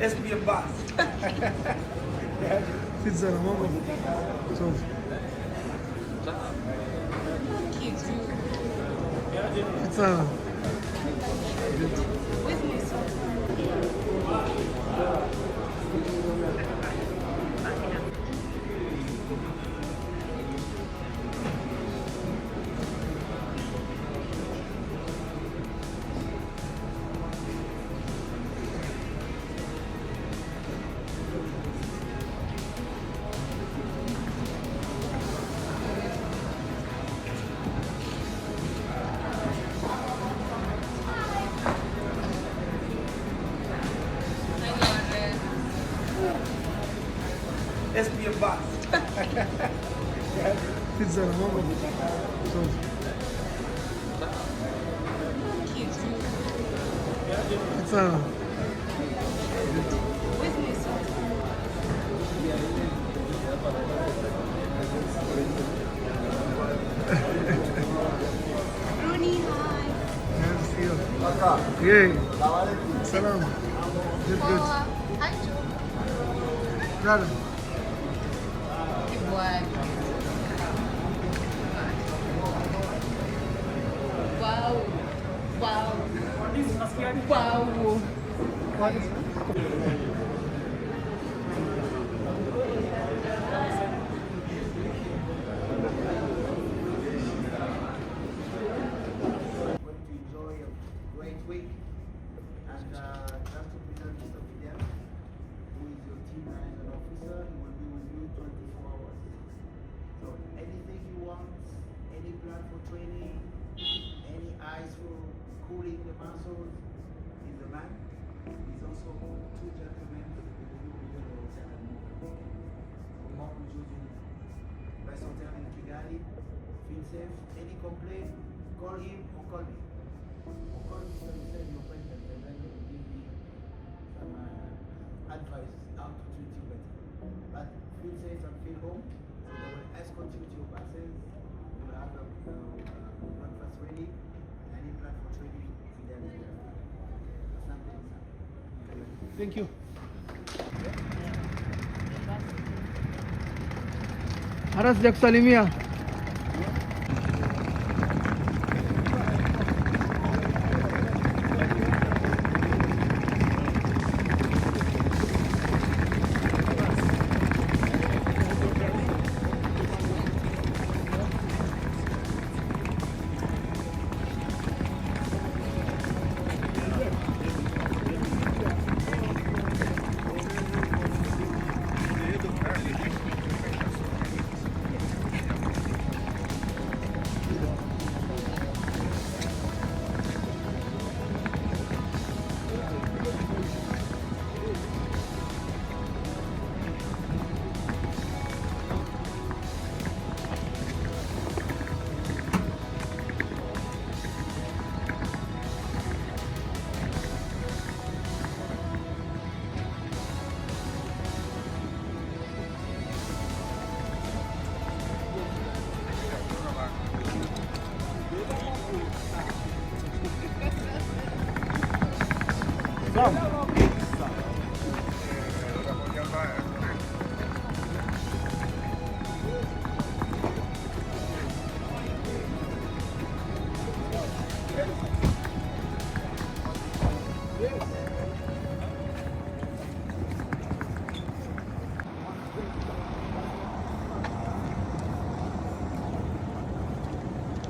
Let's be a boss. Pizza na mambo. So. Pizza. Let's be a boss. Pizza na mambo. So. Pizza. Rooney, hi. Nice to see you. Yeah. Salam. Good, good. Hi, Joe. Brother. What? Wow. Wow. Wow. What is Going to enjoy a great week and just to present Mr. Fidel, who is your team management officer. He will be with you 24 hours. So anything you want, any plan for training, any ice for cooling the muscles, is the man. He's also two gentlemen who will be with you at the hotel from Mount Juju, best hotel in Kigali. Feel safe. Any complaint, call him or call me. Or call Mr. Hussein, your president, and then he will give me some advice how to treat you better. But feel safe and feel home. So they will escort you to your buses. You will have a breakfast ready. Any plan for training, Fidel is there. Asante sana. Thank you. Hata sijakusalimia.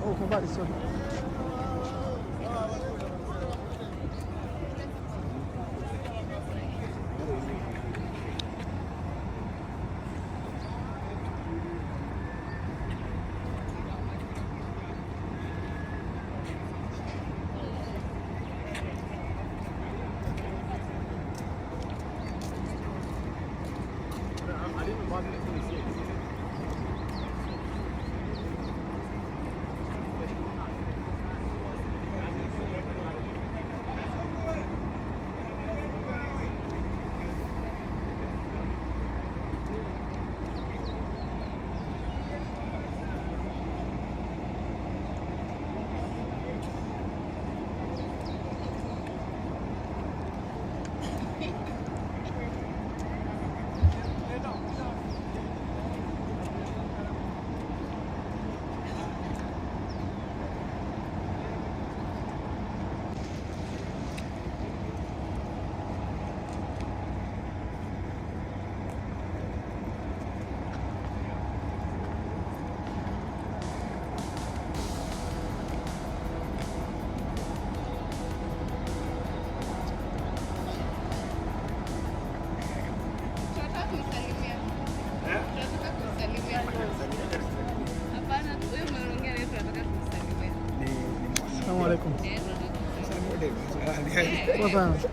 Oh, kembali, sorry. What's up?